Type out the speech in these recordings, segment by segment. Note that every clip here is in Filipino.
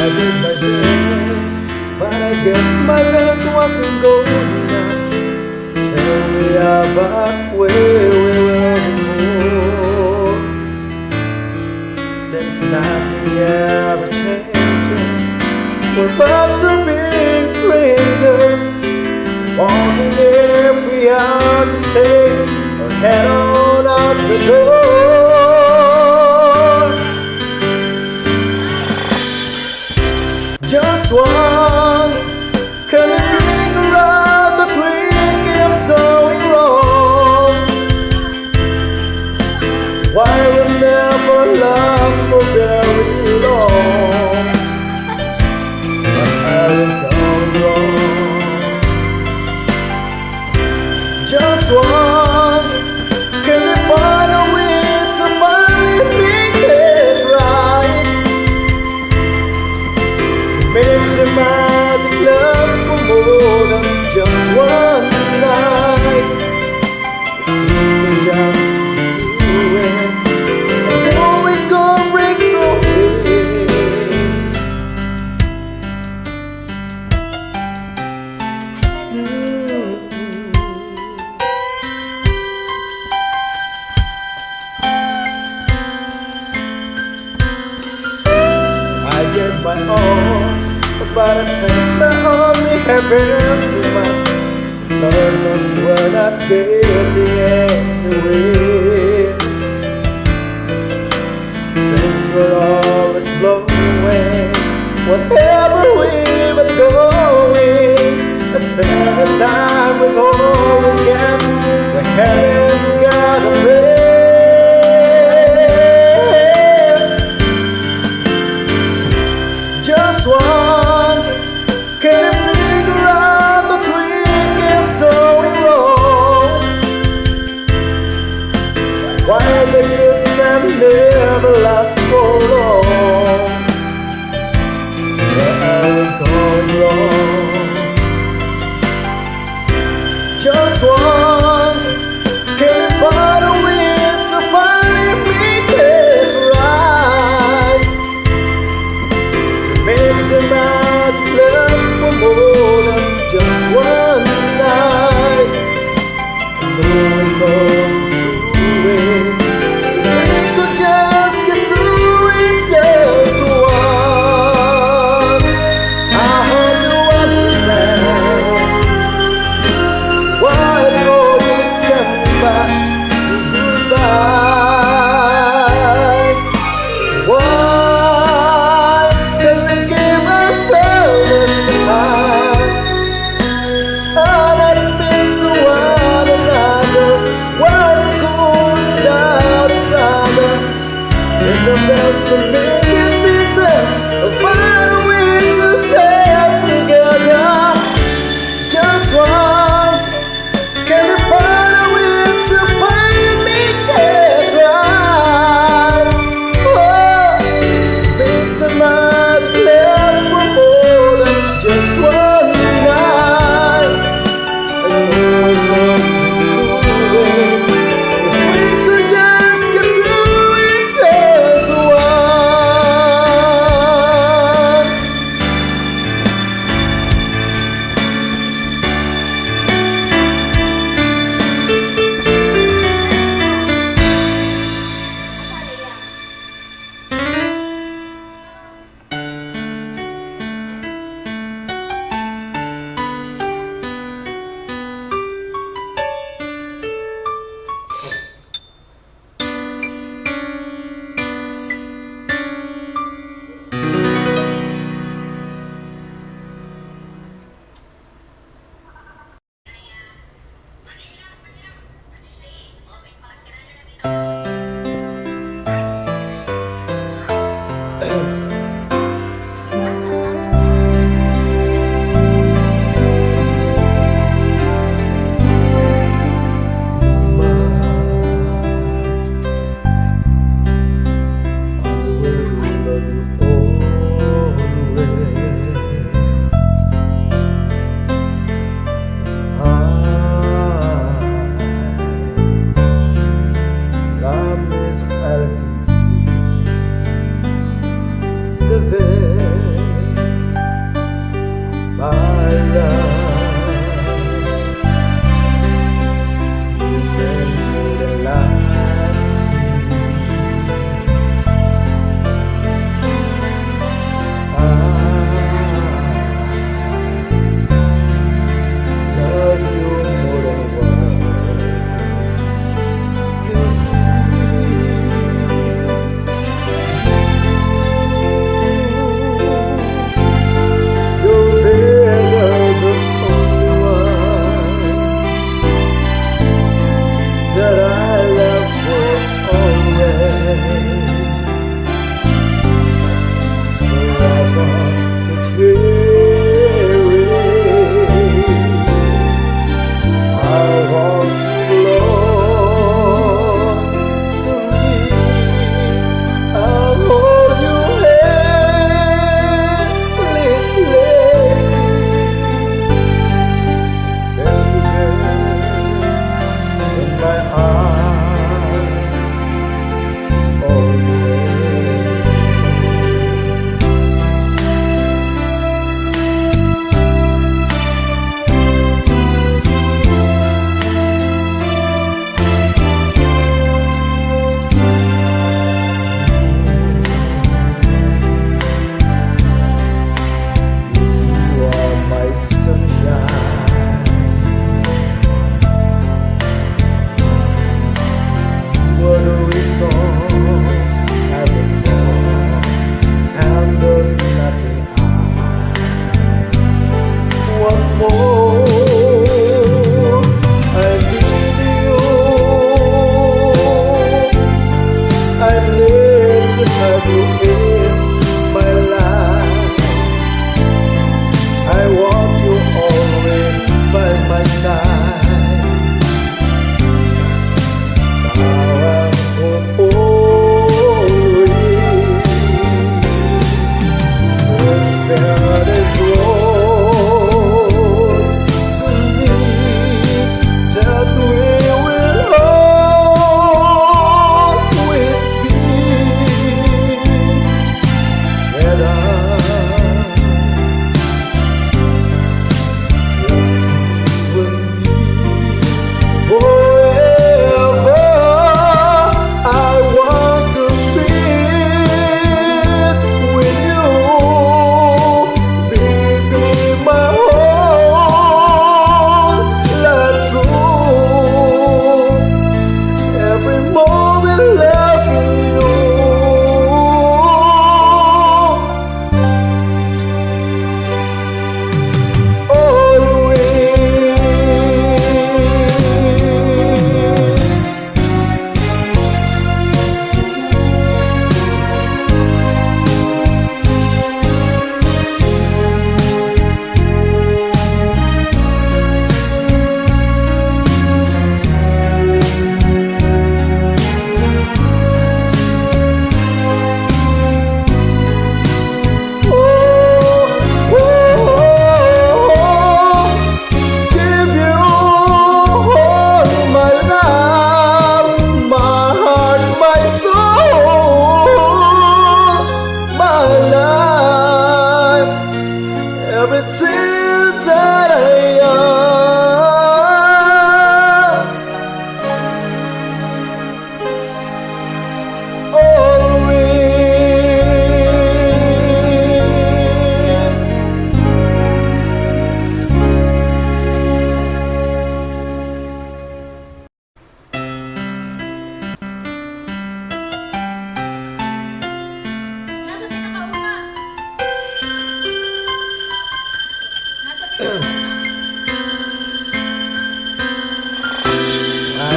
I did my best, but I guess my best wasn't good enough. Tell me about where we were before. Since nothing ever changes, we're back to being strangers, walking every hour to stay or head on out the door. Just once, can you figure out that we kept doing wrong? Why we never last for very long? What have we done wrong? Just once, can you find a way to finally make it right? Make the magic last for more than just one night. If we could just do it, I know we gon' break through it. I get my all, but I think I only have too much. Lord knows we're not getting anywhere. Things were always blowing, whatever we were going. That's every time we go again, we haven't got a break. Just once, can you figure out that we kept doing wrong? Why the good time never last for long? Where are we going wrong? Just once, can you find a way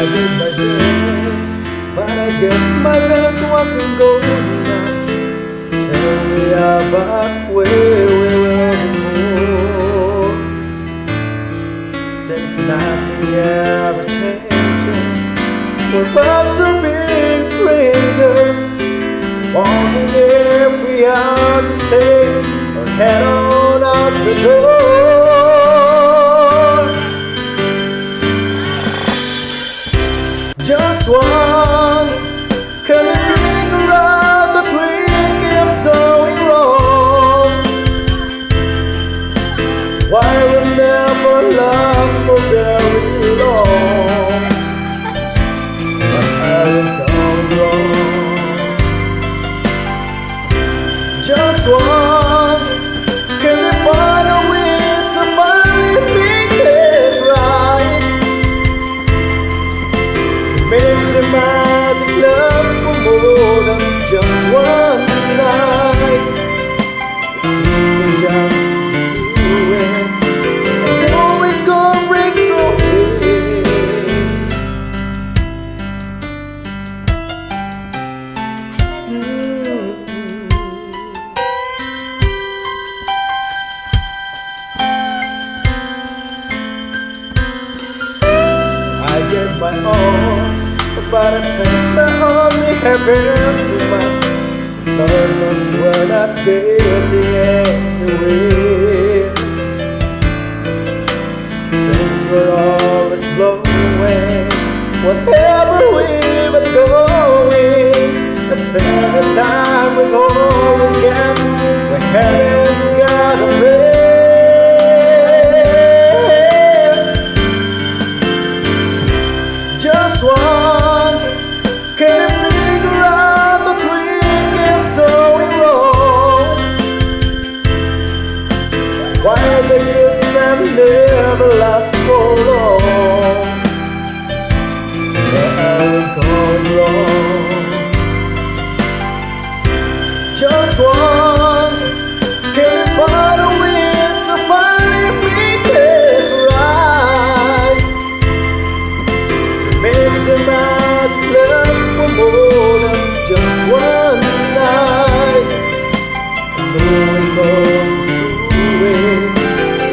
did my best, but I guess my best wasn't good enough. Tell me about where we were before. Seems nothing ever changes. We're about to be strangers, wondering if we are to stay or head on out the door. Just once, can you figure out that we kept doing wrong? Why we never last for very long? What have we done wrong? Just once, can you find a way to finally make it right? Make the magic last for more than just one night. If we just do it, I know we gon' break through it. I gave my all, but I think my only happened too much. Lord knows we're not getting anywhere. Things were always blowing, whatever we were going. It's every time we go again, we haven't got a friend. Just once, can you figure out that we kept doing wrong? Why the good time never last for long? Where are we going wrong? Just once, can you find a way to finally make it right? Make the magic last for more than just one night. I know we gon' through it.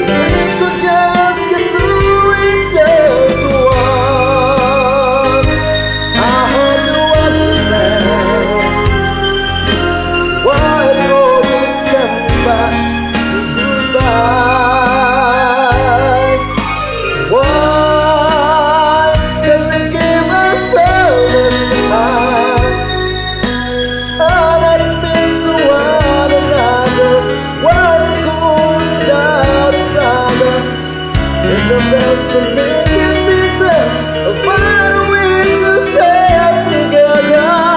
If we could just get through it just once. I hope you understand why it always comes back to goodbye. Why can we give ourselves a smile and admit to one another why we go without each other? Take the best and make it better, or find a way to stay together.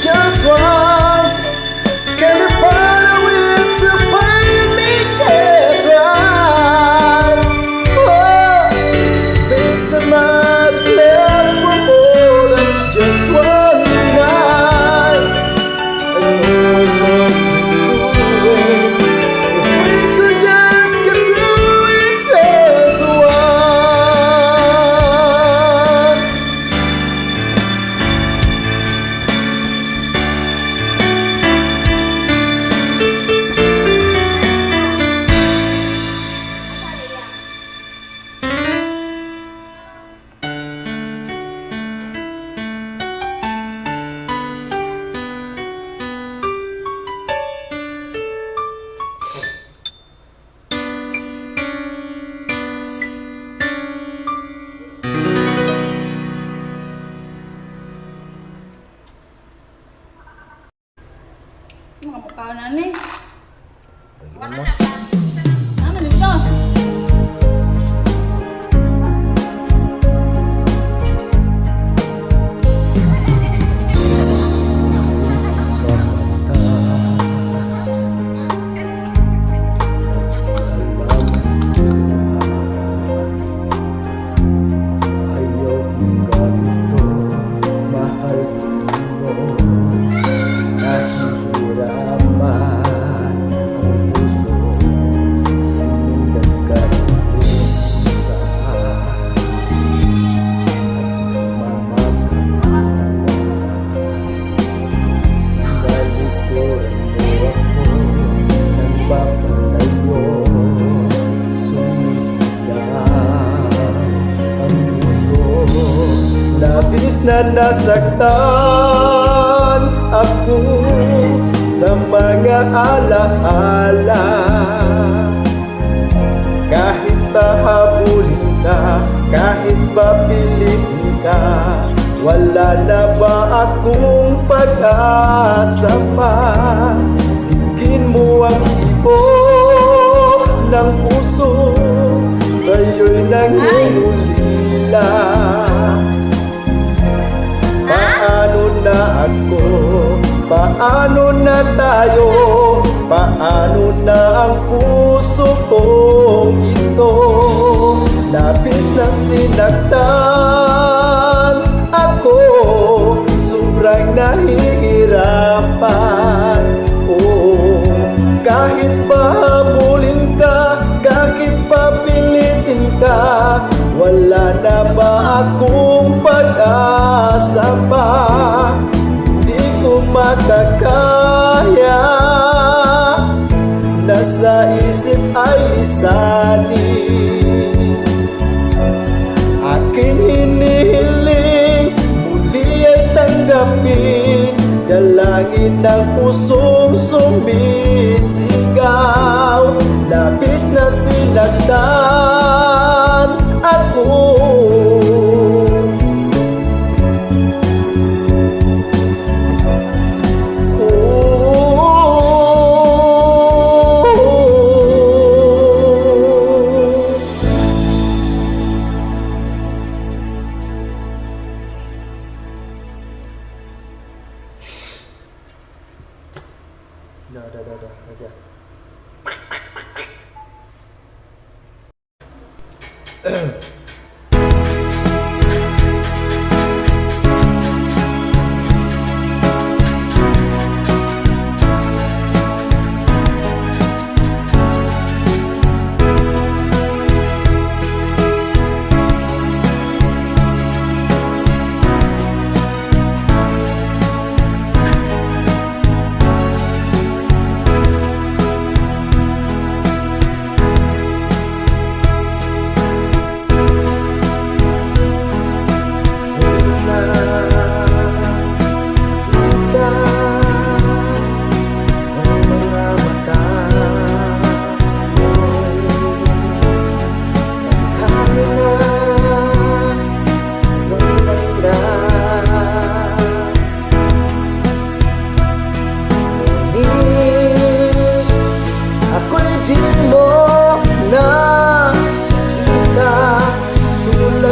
Just once, can you find a way to finally make it right? Oh, to make the magic last for more than just one night. I know we're gonna be through it. If we could just get through it just once. Mga makanan nih. Bagaimana, Mas? Ano dito? Ayaw kong ganito, mahal mo. Nahihirapan ang puso. na nasaktan ako sa mga alaala. Kahit pa habulin ka, kahit pa pilitin ka, wala na ba akong pag-asa pa? Tingin mo ang ibon ng puso, sa'yo'y nangungulila. Paano na ako? Paano na tayo? Paano na ang puso kong ito? Labis na sinaktan ako, sobrang nahihirapan. Oh, kahit pa habulin ka, kahit pa pilitin ka, wala na ba akong pag-asa pa? Di ko makakaya, nasa isip ay lisanin. Aking hinihiling, muli ay tanggapin, dalangin ng pusong sumisigaw. Labis na sinaktan ako. Dah, aja.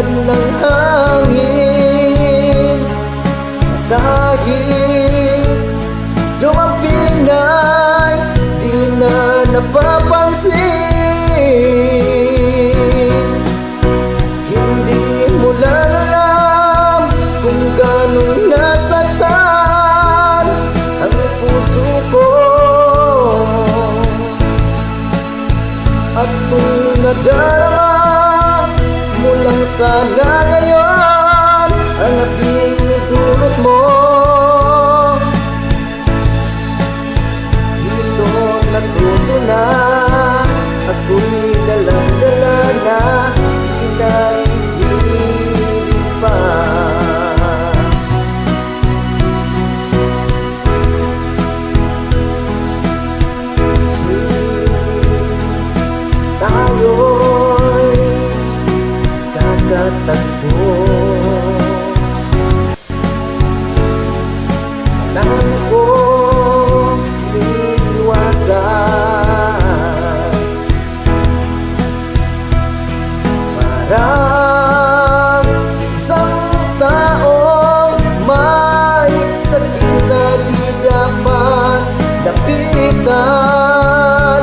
Ng hangin, kahit dumating ay di na napapansin. Hindi mo lang alam kung gano'ng nasaktan ang puso ko. At kung nadarama mo lang sana ngayon ang ating dulot mo, dito't natuto na, ako'y dalang-dala na, pinaipiling pa. Tayo'y kakatagpo, nang ako iiwasan. Parang isang taong may sakit na di dapat lapitan.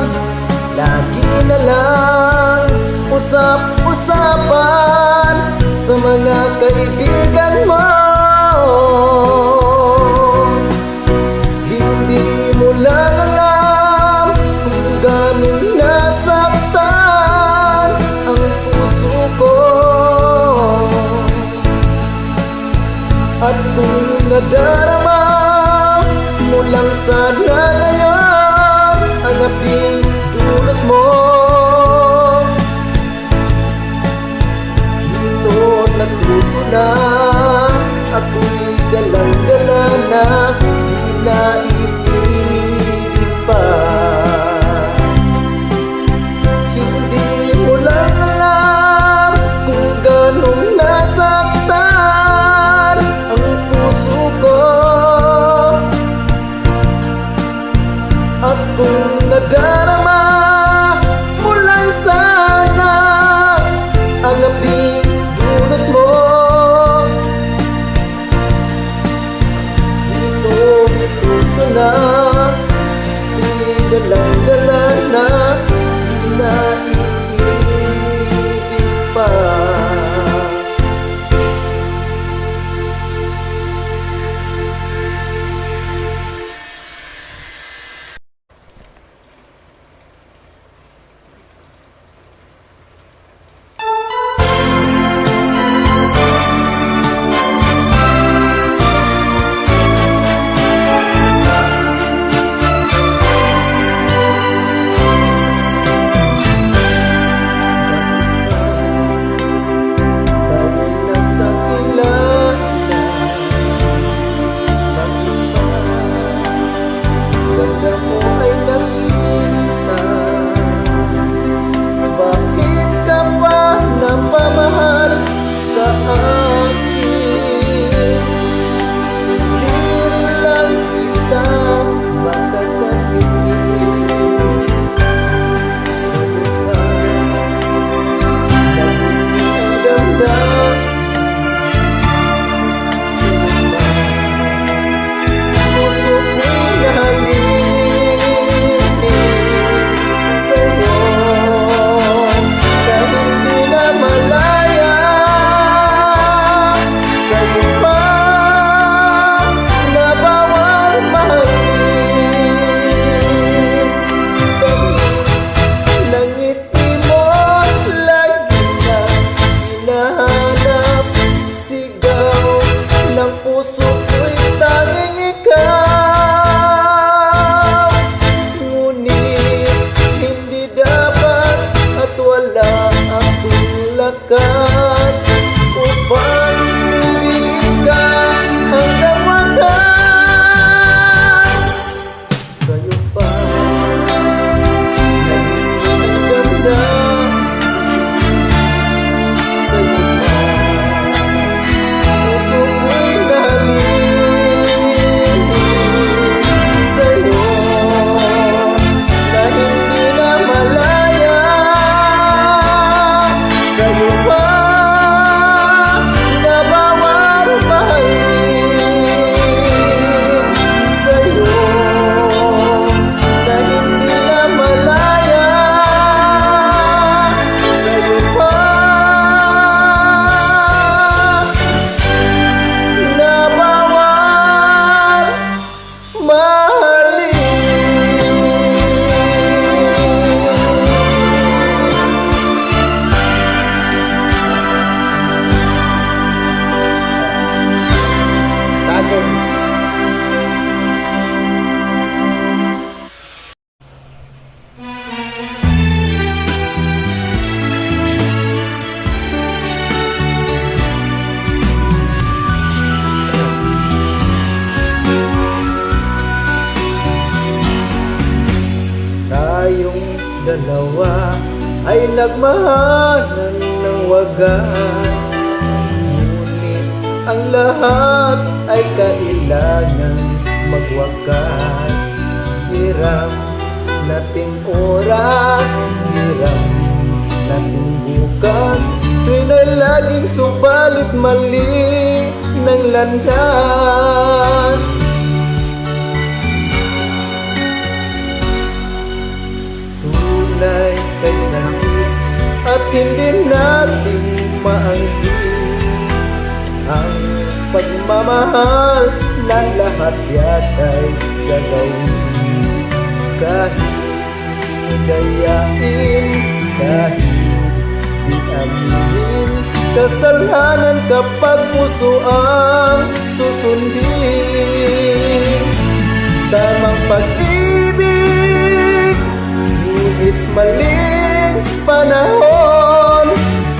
Lagi na lang usap-usapan sa mga kaibigan mo. Hindi mo lang alam kung gano'ng nasaktan ang puso ko. At kung nadarama mo lang sana ngayon ang ating dulot mo, dito't natuto na ako nadarama mo lang sana ang aping dulot mo. Ito ka na, dalang-dala na, naiibig pa. Ganda mo ay nakita, bakit ka pa napamahal sa akin? Hindi rin lang kita makakapit. Sa'yo pa nagising ang damdam. Sa'yo pa puso ko'y nahalin sa'yo, na hindi na malaya. Sa'yo pa na bawal mahalin. Tamis ng ngiti mo, lagi na hinahanap. Sigaw ng puso ko'y tanging ikaw. Ngunit hindi dapat at wala akong lakas upang ibigin ka hanggang wakas. Sa'yo pa nagising ang damdam. Sa'yo pa puso ko'y nahalin sa'yo, na hindi na malaya. Sa'yo pa na bawal mahalin sa'yo, na hindi na malaya. Sa'yo pa na bawal mahalin. Saging. Tayong dalawa ay nagmahalan ng wagas, ngunit ang lahat ay kailangan magwakas. Hiram nating oras, hiram nating bukas, tuwing ay laging subalit mali ng landas. Tunay kay sakit at hindi natin maangkin ang pagmamahal ng lahat yata'y gagawin. Kahit dayain, kahit di aminin, kasalanan kapag puso ang susundin. Tamang pag-ibig, ngunit maling panahon.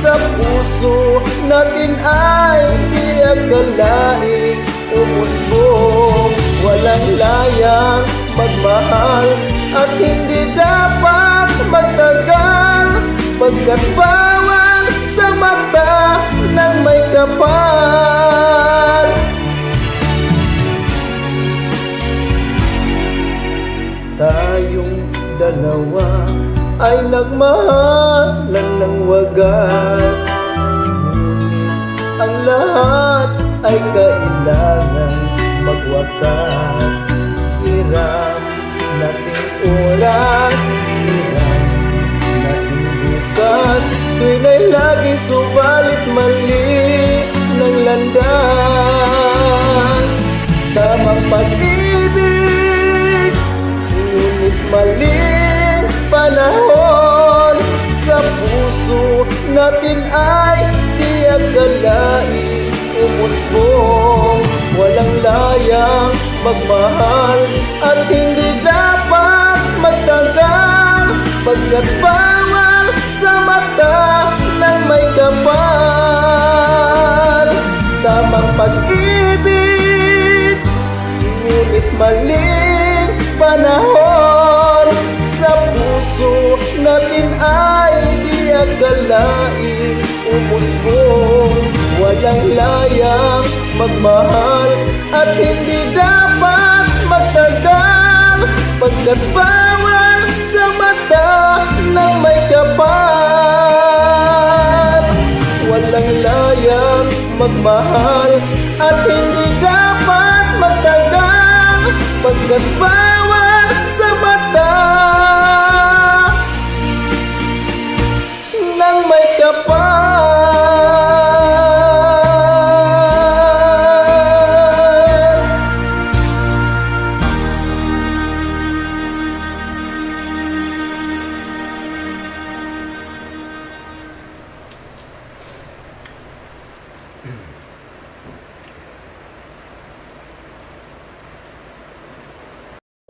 Sa puso natin ay di akalaing umusbong. Walang layang magmahal at hindi dapat magtagal, pagkat bawal sa mata ng may kapal. Tayong dalawa dalawa ay nagmahalan ng wagas. Ngunit ang lahat ay kailangan magwakas. Hiram nating oras, hiram nating bukas. Tuwin ay laging subalit mali ng landas. Tamang pag-ibig, ngunit maling panahon. Sa puso natin ay di akalain umusbong. Walang layang magmahal at hindi dapat magtagal, pagkat bawal sa mata ng may kapal. Tamang pag-ibig, ngunit maling panahon. Sa puso natin ay di akalain umusbong. Walang layang magmahal at hindi dapat magtagal, pagkat bawal sa mata ng may kapal. Walang layang magmahal at hindi dapat magtagal, pagkat bawal sa mata ng may kapal.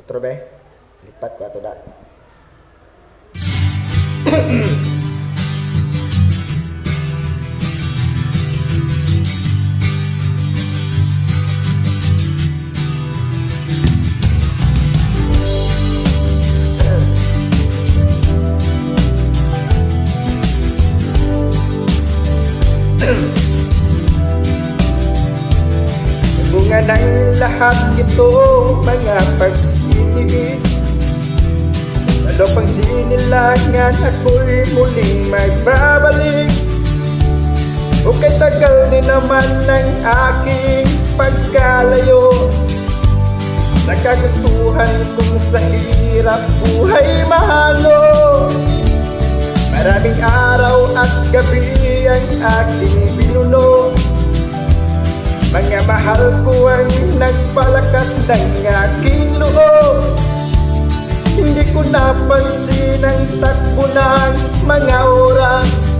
Otro be, lipat ko ato da. Bunga ng lahat ito, mga pag-iis. Sa lupang sinilangan, ako'y muling magbabalik. O kay tagal din naman ng aking pagkalayo sa kagustuhan kong sa hirap buhay mahango. Maraming araw at gabi ang aking binuno. Mga mahal ko ang nagpalakas ng aking loob. Hindi ko napansin ang takbo ng mga oras.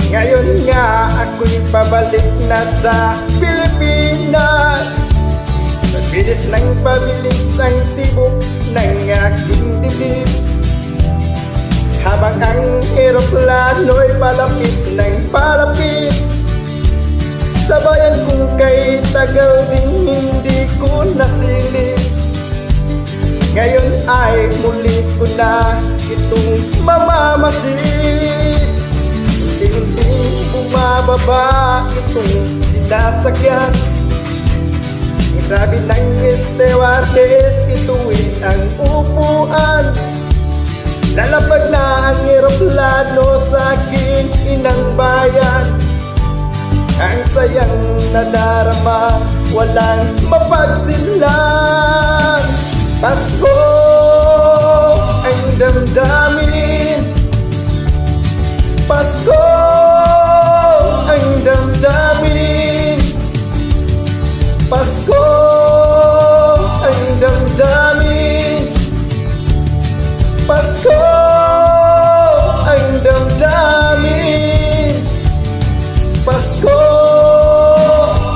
Ngayon nga ako'y pabalik na sa Pilipinas. Pabilis ng pabilis ang tibok ng aking dibdib, habang ang eroplano'y palapit ng palapit. Sa bayan kung kay tagal din hindi ko nasilip. Ngayon ay muli ko na itong mamamasid. Unti-unting bumababa itong sinasakyan. Ang sabi ng stewardess, ito'y ang upuan. Lalapag na ang eroplano sa aking inang bayan. Ang sayang nadarama, walang mapagsinlang. Pasko ang damdamin, Pasko ang damdamin, Pasko ang damdamin, Pasko ang damdamin, Pasko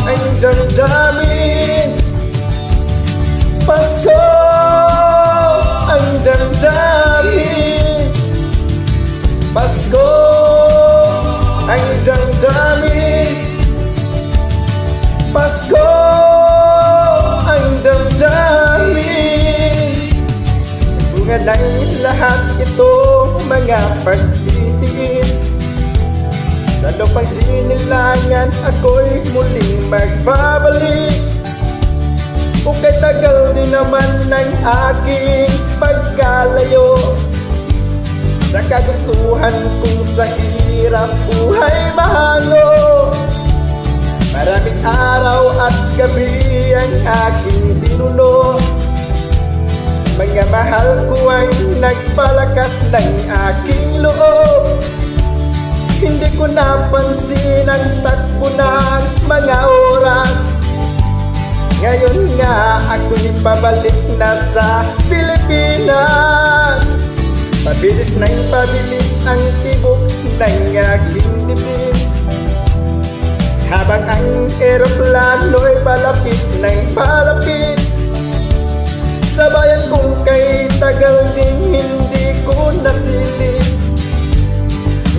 ang damdamin, Pasko ang damdamin, Pasko ang damdamin, Pasko ang damdamin. Bunga ng lahat ito, mga pagtitiis. Sa lupang sinilangan, ako'y muling magbabalik. Kung kay tagal din naman ng aking pagkalayo sa kagustuhan kong sa hirap buhay mahango. Maraming araw at gabi ang aking binuno. Mga mahal ko ay nagpalakas ng aking loob. Hindi ko napansin ang takbo ng mga oras. Ngayon nga ako'y pabalik na sa Pilipinas. Pabilis ng pabilis ang tibok ng aking dibdib, habang ang eroplano'y palapit ng palapit sa bayan kong kay tagal din hindi ko nasilip.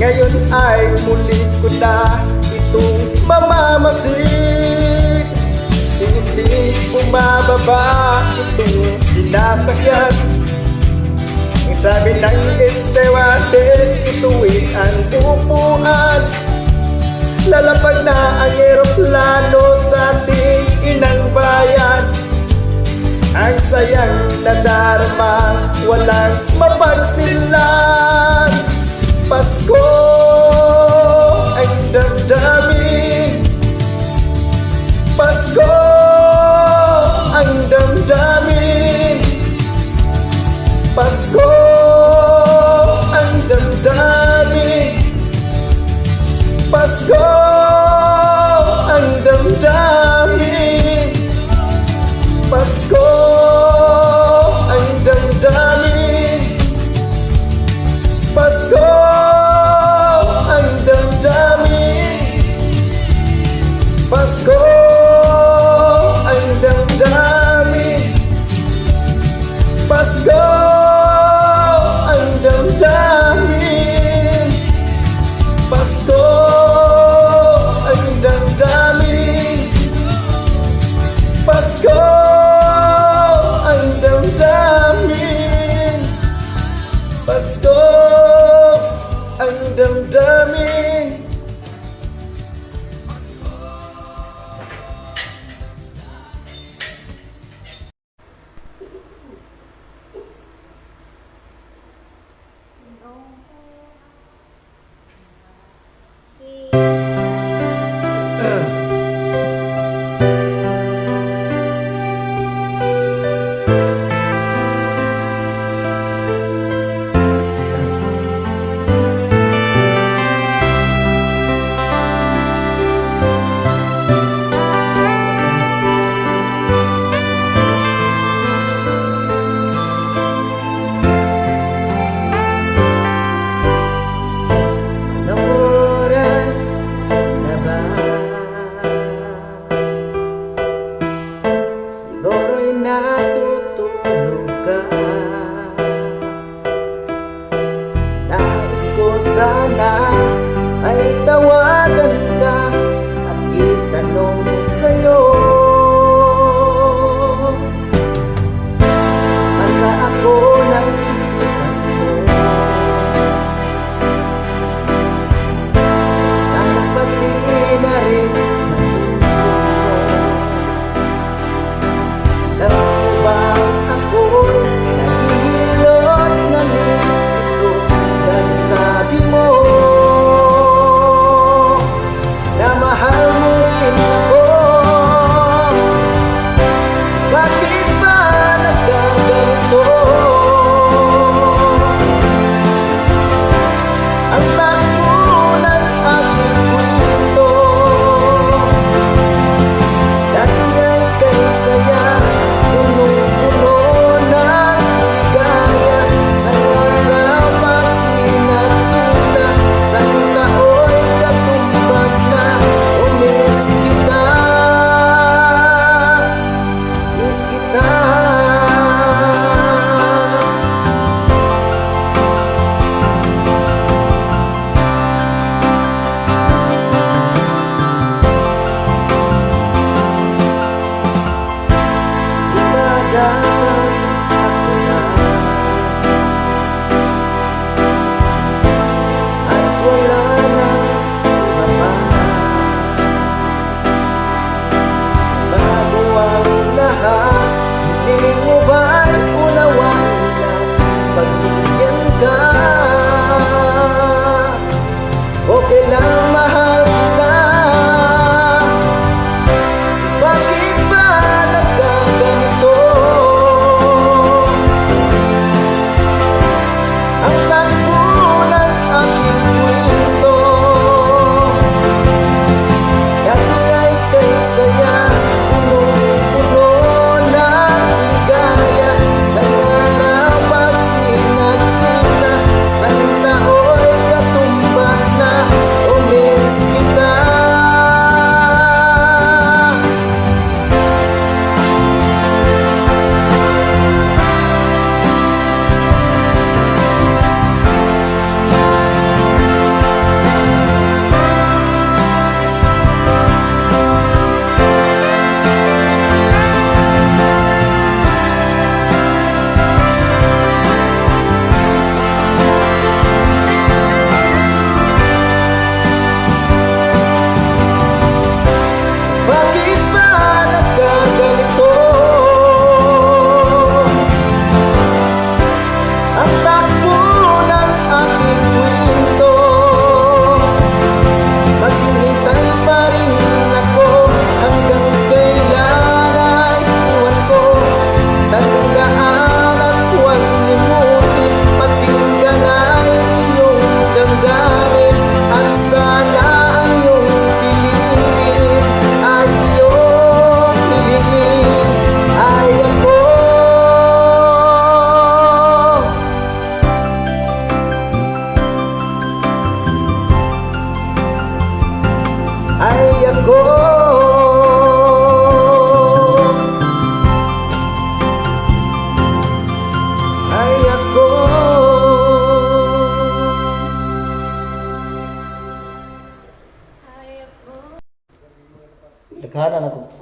Ngayon ay muli ko na itong mamamasid. Hindi bumababa itong sinasakyan. Ang sabi ng estewades, ito'y ang upuan. Lalapag na ang eroplano sa ating inang bayan. Ang sayang nadarama, walang mapagsilan. Pasko ang damdamin, Pasko ang damdamin, Pasko ang damdamin, Pasko ang damdamin, Pasko ang damdamin, Pasko ang damdamin, Pasko ang damdamin, Pasko ang damdamin, Pasko ang damdamin, Pasko ang damdamin, Pasko ang damdamin. Anong oras na ba? Siguro'y natutulog ka. Nais ko sana ay tawagan ka at itanong sa'yo, handa ako ng isipan mo. Sana pati na rin ng puso mo. Alam mo bang ako'y nahihilot na lito dahil sabi mo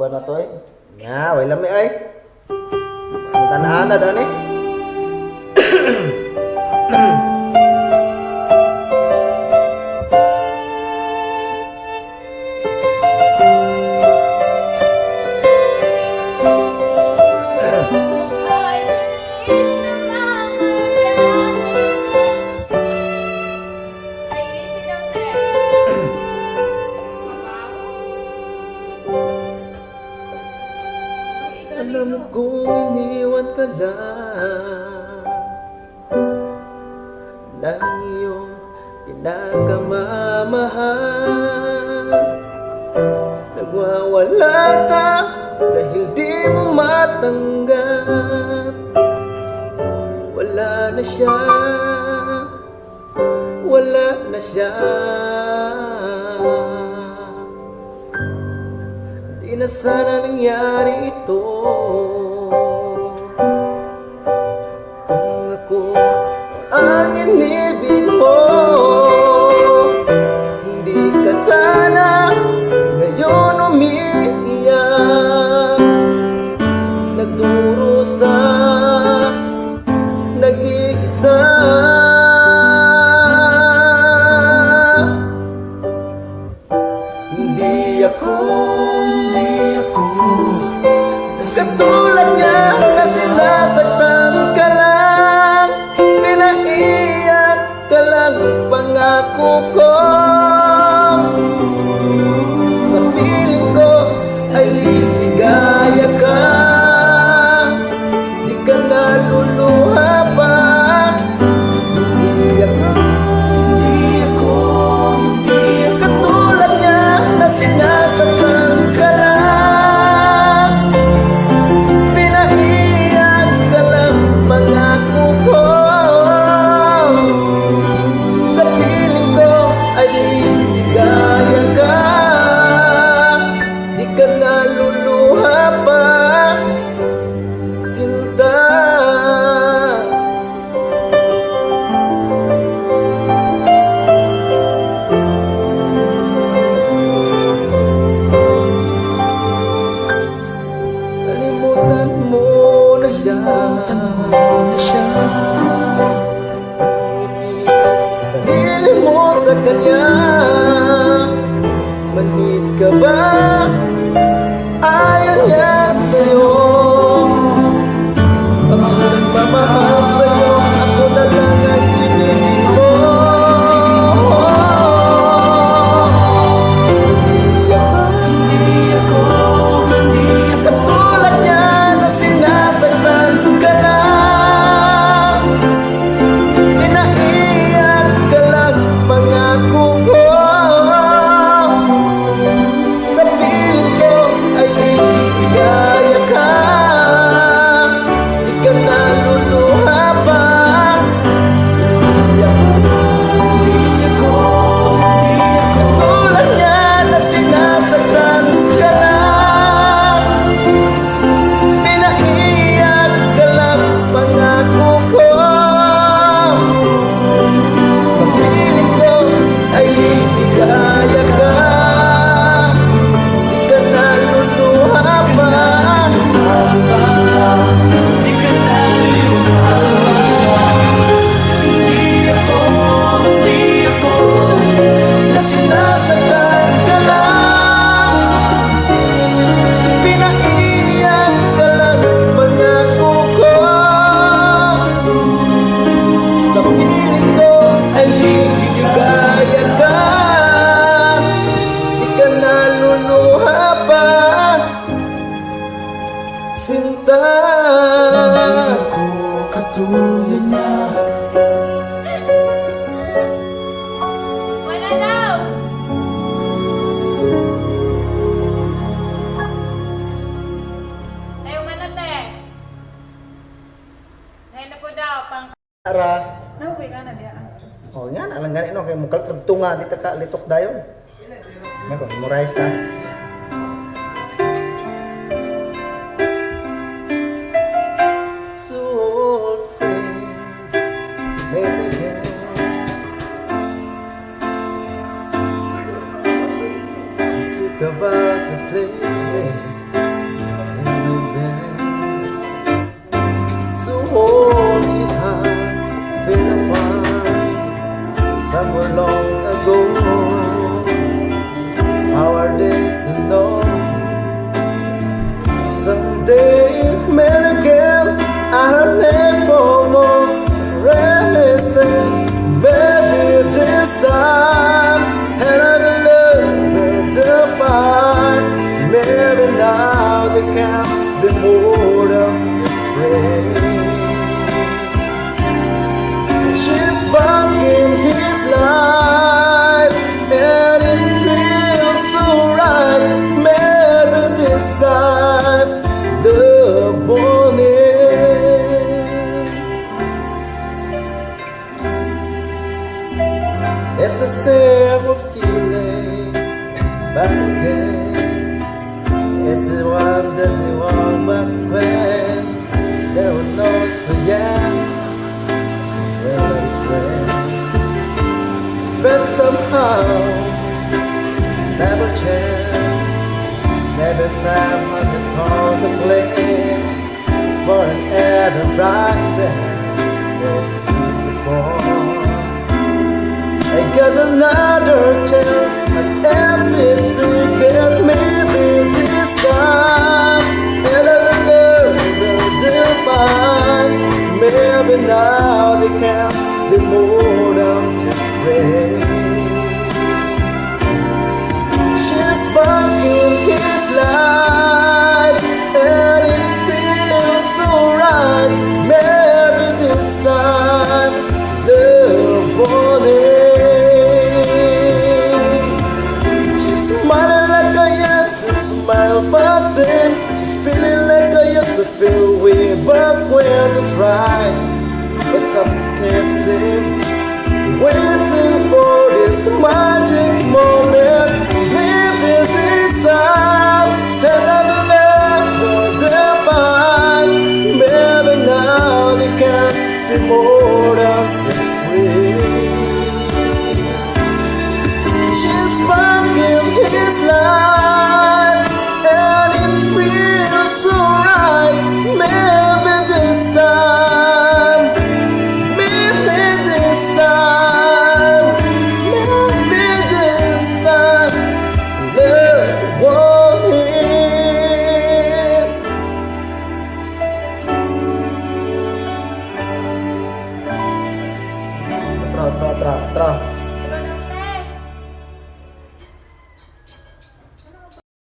kuha na to eh. Nga, way lami ay. Ang tanaan na dani. Alam kong iniwan ka lang iyong pinakamamahal. Nagwawala ka dahil di mo matanggap. Wala na siya, wala na siya. Di na sana nangyari ito. Kung ako ang inibig mo, hindi ka sana ngayon umiiyak. Nagdurusa, nag-iisa. Hindi ako katulad niya na sinasaktan ka lang, pinaiyak ka lang, pangako ko. Sa piling ko ay liligaya ka, di ka naluluha pa. Hindi ako katulad niya na sinasaktan ka lang, pinaiyak ka lang, pangako ko. Sa piling ko ay liligaya ka, di ka naluluha pa, sinta. Kalimutan mo na siya. Sarili mo sa kanya. Manhid ka ba? Ayaw niya sa'yo. Ako nagmamahal sa'yo, ako na lang ang ibigin mo. Hindi ako katulad niya na sinasaktan ka lang, pinaiyak ka lang, pangako ko. Sa piling ko ay liligaya ka, di ka naluluha pa. Hindi ako katulad niya na sinasaktan ka lang, pinaiyak ka lang, pangako ko. Sa piling ko ay liligaya ka, di ka naluluha pa. Na sinasaktan ka lang, pinaiyak ka lang, pangako ko. Sa piling ko ay liligaya ka, di ka naluluha pa, sinta. Ako katulad niya. Wala daw! Ayaw nga na, te. Ayaw na po daw, pang... Ara. Naugay ka na diya. Oh, yan alang gani no kay mukal tunga dito ka litok dayon. Nako, memorize ta. Two old friends met again. Talk about the places It's the same old feeling back again. It's the one that you want back when there were no so young. Well, it's when, but somehow it's never changed. Never time has it called to play for an ever brighter than before. I got another chance, an empty ticket, maybe this time. And I love will define. Maybe now they can't be more than just praise. She's back in his life, and it feels so right. Maybe this time they're wanting. Smile, but then she's feeling like I used to feel way back when to try. But I'm getting waiting for this magic moment. Maybe this time that I'm never divine. Maybe now they can't be more than just free. She's back in his life. Tra.